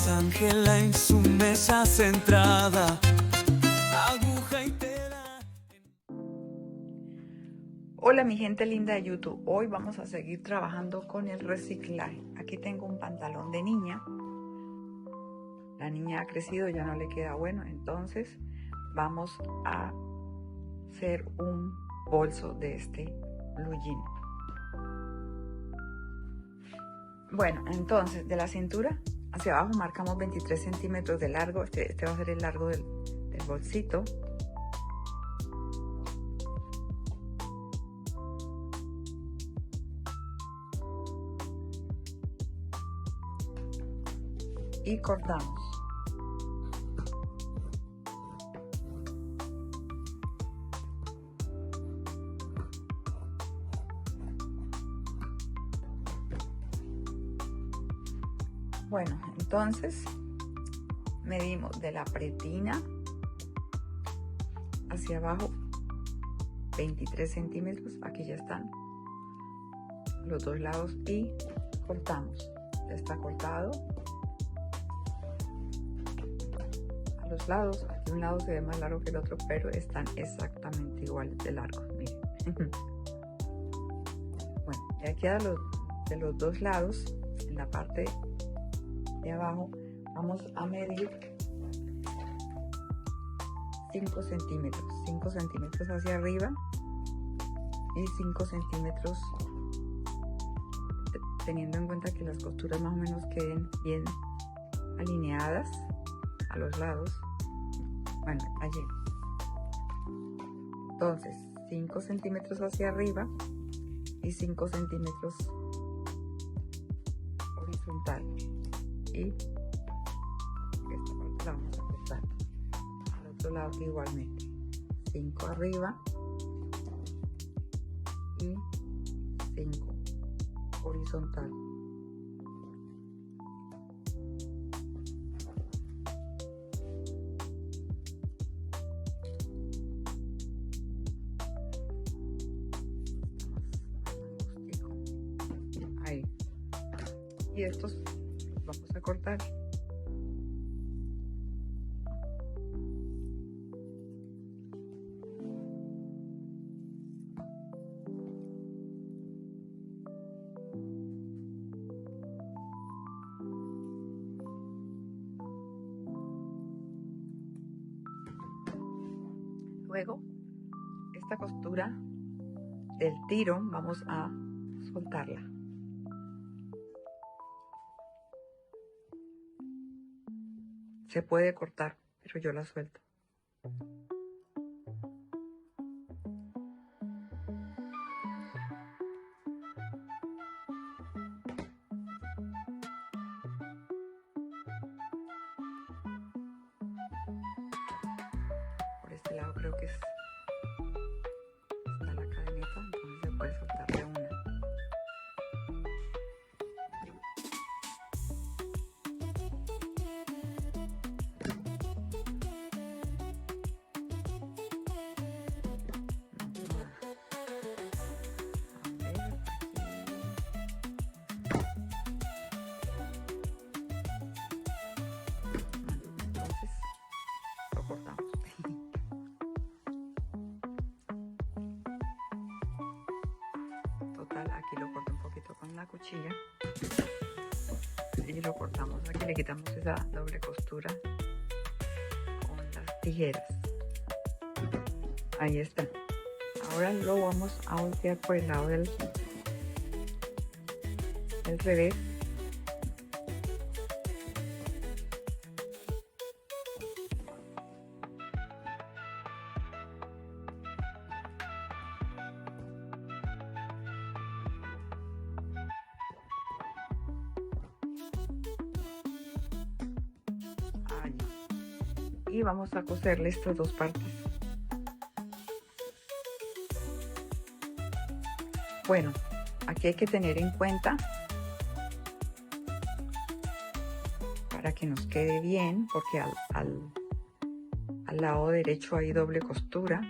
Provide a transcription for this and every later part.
Es Ángela en su mesa centrada, aguja y tela. Hola mi gente linda de YouTube, hoy vamos a seguir trabajando con el reciclaje. Aquí tengo un pantalón de niña. La niña ha crecido, ya no le queda bueno, entonces vamos a hacer un bolso de este blue jean. Bueno, entonces de la cintura hacia abajo marcamos 23 centímetros de largo. Este va a ser el largo del bolsito. Y cortamos. Bueno, entonces medimos de la pretina hacia abajo 23 centímetros. Aquí ya están los dos lados y cortamos. Ya está cortado. A los lados, aquí un lado se ve más largo que el otro, pero están exactamente iguales de largo. Miren. Bueno, y aquí de los dos lados, en la parte de abajo, vamos a medir 5 centímetros. 5 centímetros hacia arriba y 5 centímetros, teniendo en cuenta que las costuras más o menos queden bien alineadas a los lados. Bueno, allí. Entonces, 5 centímetros hacia arriba y 5 centímetros horizontal. Y esta parte la vamos a cortar. Al otro lado igualmente. 5 arriba y 5 horizontal. Ahí. Y estos vamos a cortar. Luego, esta costura del tiro vamos a soltarla. Se puede cortar, pero yo la suelto. Por este lado creo que está la cadeneta, entonces se puede soltar de una. Cortamos. Total, aquí lo corto un poquito con la cuchilla y lo cortamos. Aquí le quitamos esa doble costura con las tijeras. Ahí está. Ahora lo vamos a voltear por el lado del revés. Y vamos a coserle estas dos partes. Bueno, aquí hay que tener en cuenta para que nos quede bien, porque al lado derecho hay doble costura.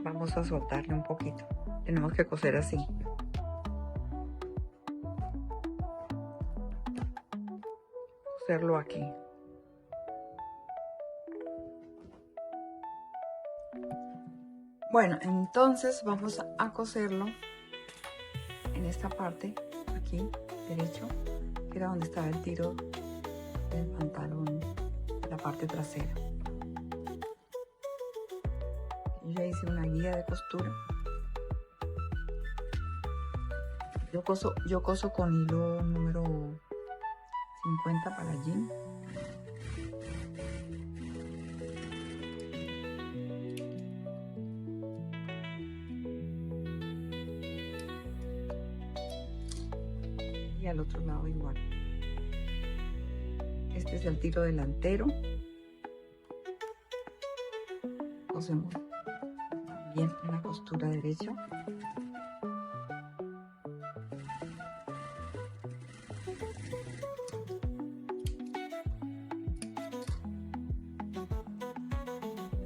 Vamos a soltarle un poquito. tenemos que coser así. Coserlo aquí. Bueno, entonces vamos a coserlo en esta parte, aquí, derecho, que era donde estaba el tiro del pantalón, de la parte trasera. Yo ya hice una guía de costura. Yo coso con hilo número 50 para jean. Y al otro lado igual. Este es el tiro delantero. Cosemos bien en la costura derecha.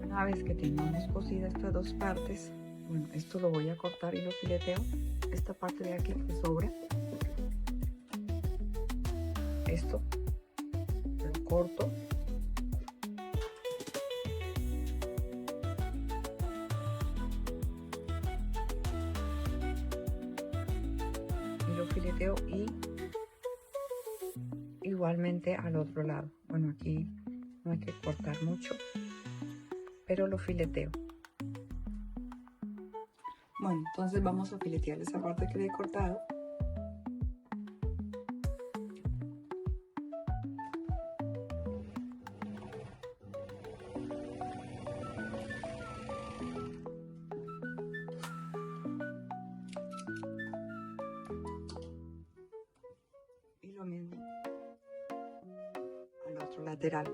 Una vez que tengamos cosidas estas dos partes, bueno, esto lo voy a cortar y lo fileteo. Esta parte de aquí que sobra, esto lo corto. Y lo fileteo y igualmente al otro lado. Bueno, aquí no hay que cortar mucho, pero lo fileteo. Bueno, entonces vamos a filetear esa parte que le he cortado. Y lo mismo al otro lateral.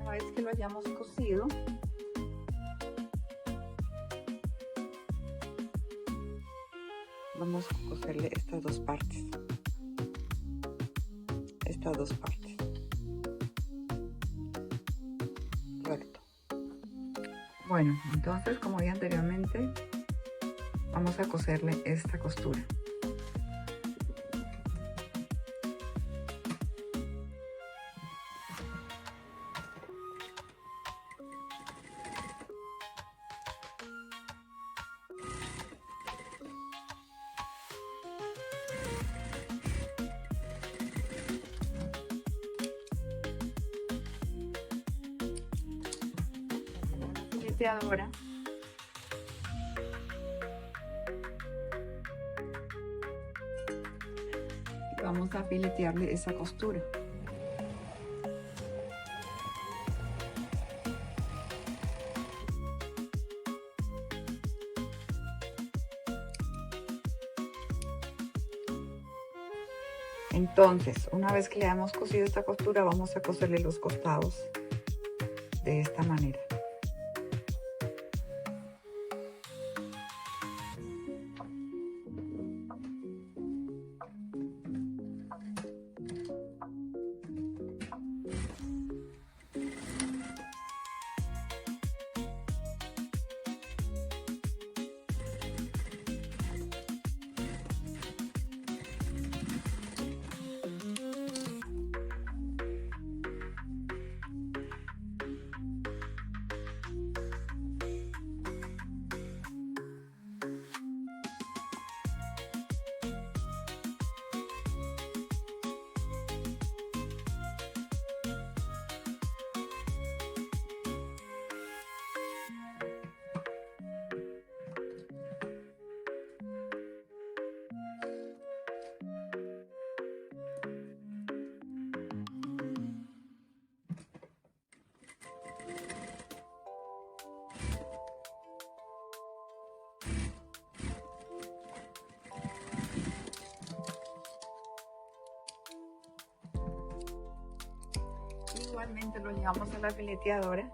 Una vez que lo hayamos cosido, vamos a coserle estas dos partes. Estas dos partes. Correcto. Bueno, entonces, como dije anteriormente, vamos a coserle esta costura. Fileteadora. Y vamos a filetearle esa costura. Entonces, una vez que le hemos cosido esta costura, vamos a coserle los costados de esta manera. Igualmente lo llevamos a la fileteadora.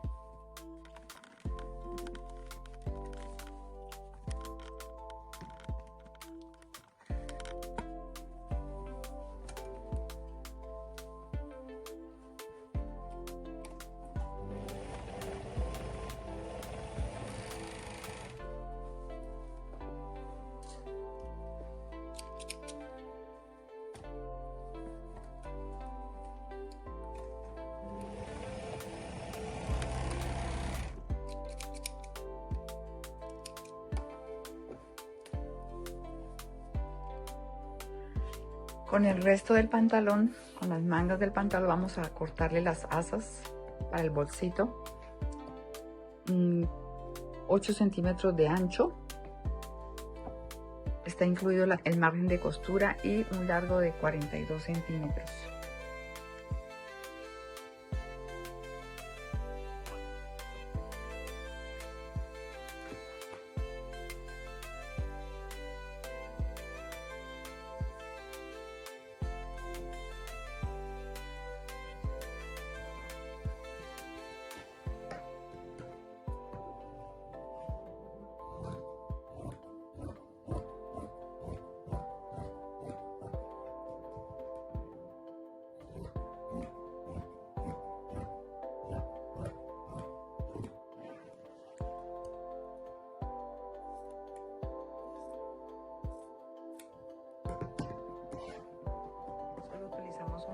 Con el resto del pantalón, con las mangas del pantalón, vamos a cortarle las asas para el bolsito. 8 centímetros de ancho. Está incluido el margen de costura y un largo de 42 centímetros. Utilizamos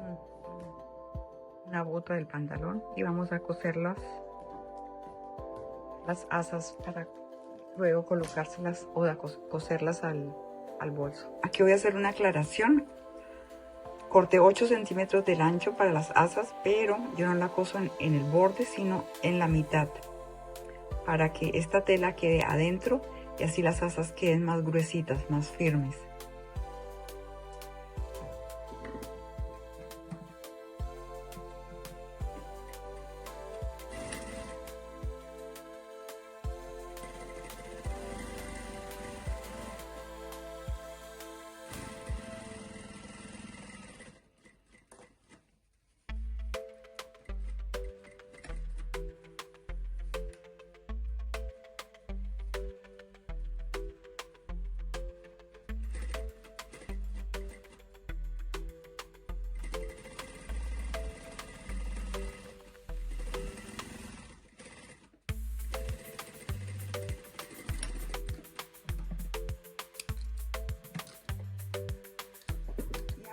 una bota del pantalón y vamos a coser las asas para luego colocárselas o coserlas al bolso. Aquí voy a hacer una aclaración. Corté 8 centímetros del ancho para las asas, pero yo no la coso en el borde, sino en la mitad, para que esta tela quede adentro y así las asas queden más gruesitas, más firmes.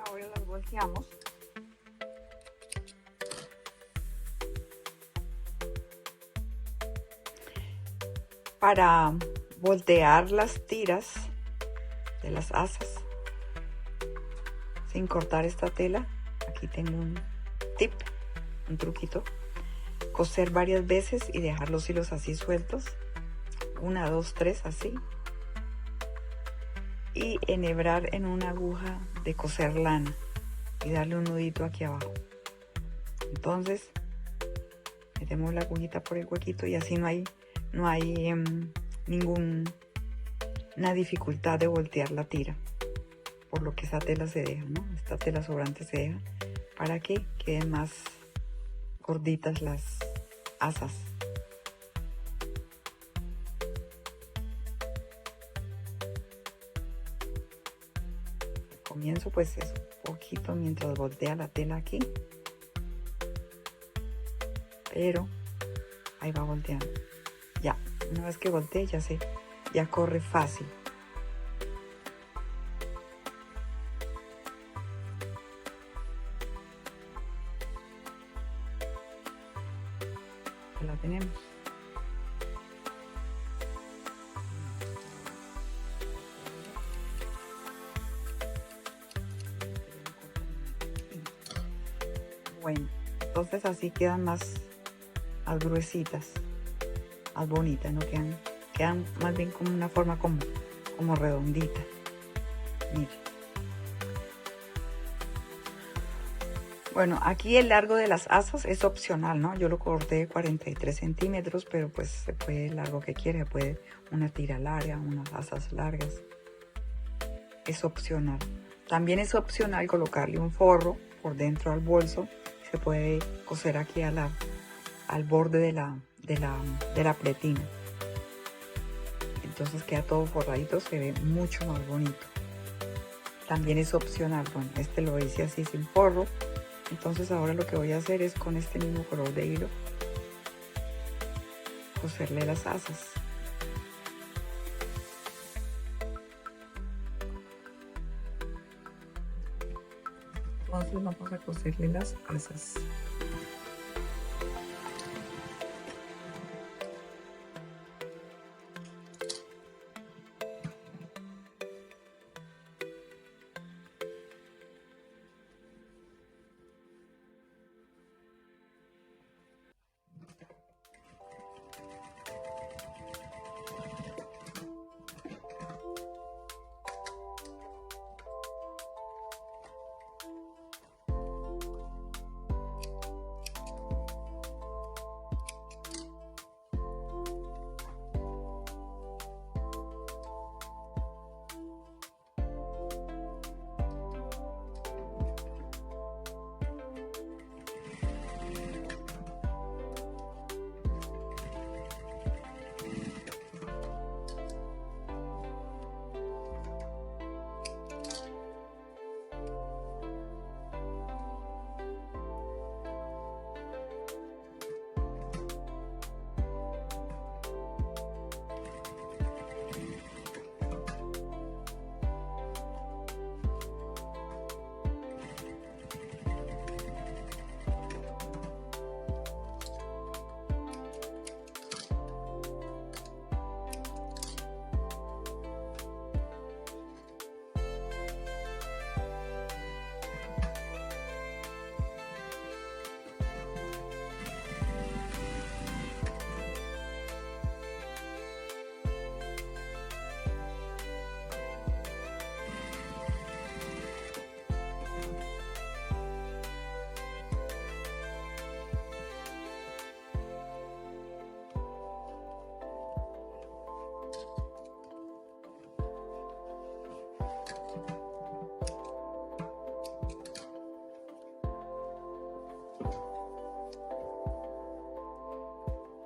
Ahora las volteamos. Para voltear las tiras de las asas sin cortar esta tela, aquí tengo un tip, un truquito: coser varias veces y dejar los hilos así sueltos, 1, 2, 3, así, y enhebrar en una aguja de coser lana y darle un nudito aquí abajo. Entonces metemos la agujita por el huequito y así no hay ninguna dificultad de voltear la tira, por lo que esa tela se deja, ¿no? Esta tela sobrante se deja para que queden más gorditas las asas. Comienzo pues es un poquito mientras voltea la tela aquí, pero ahí va volteando. Ya, una vez que voltee ya corre fácil. Ya la tenemos. Bueno, entonces así quedan más gruesitas, más bonitas, ¿no? Quedan más bien como una forma como redondita. Miren. Bueno, aquí el largo de las asas es opcional, ¿no? Yo lo corté de 43 centímetros, pero pues se puede el largo que quiera, se puede una tira larga, unas asas largas. Es opcional. También es opcional colocarle un forro por dentro al bolso. Se puede coser aquí al borde de la pretina. Entonces queda todo forradito, se ve mucho más bonito. También es opcional. Bueno, este lo hice así sin forro. Entonces ahora lo que voy a hacer es con este mismo color de hilo coserle las asas. Entonces vamos a coserle las asas.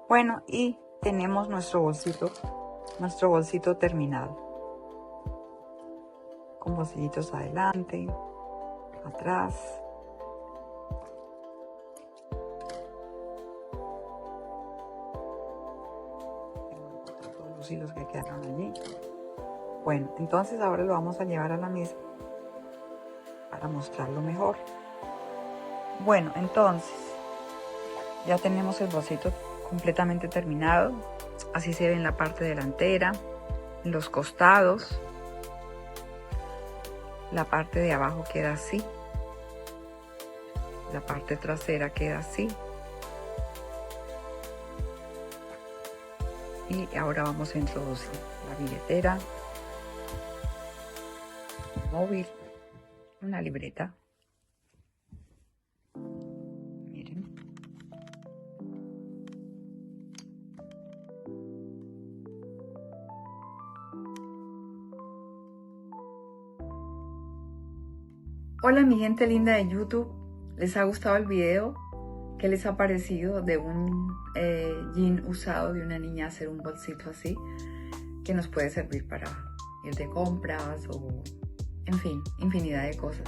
Bueno, y tenemos nuestro bolsito terminado. Con bolsillitos adelante, atrás. Todos los hilos que quedaron allí. Bueno, entonces ahora lo vamos a llevar a la mesa para mostrarlo mejor. Bueno, entonces ya tenemos el bolsito completamente terminado. Así se ve en la parte delantera, en los costados. La parte de abajo queda así. La parte trasera queda así. Y ahora vamos a introducir la billetera, el móvil, una libreta. Miren. Hola mi gente linda de YouTube, ¿les ha gustado el video? ¿Qué les ha parecido de un jean usado de una niña hacer un bolsito así? Que nos puede servir para ir de compras o, en fin, infinidad de cosas.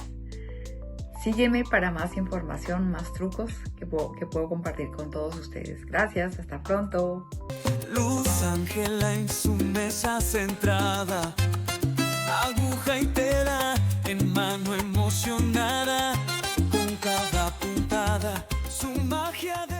Sígueme para más información, más trucos que puedo compartir con todos ustedes. Gracias, hasta pronto. Luz Ángela en su mesa centrada, aguja y tela en mano emocionada, con cada puntada su magia de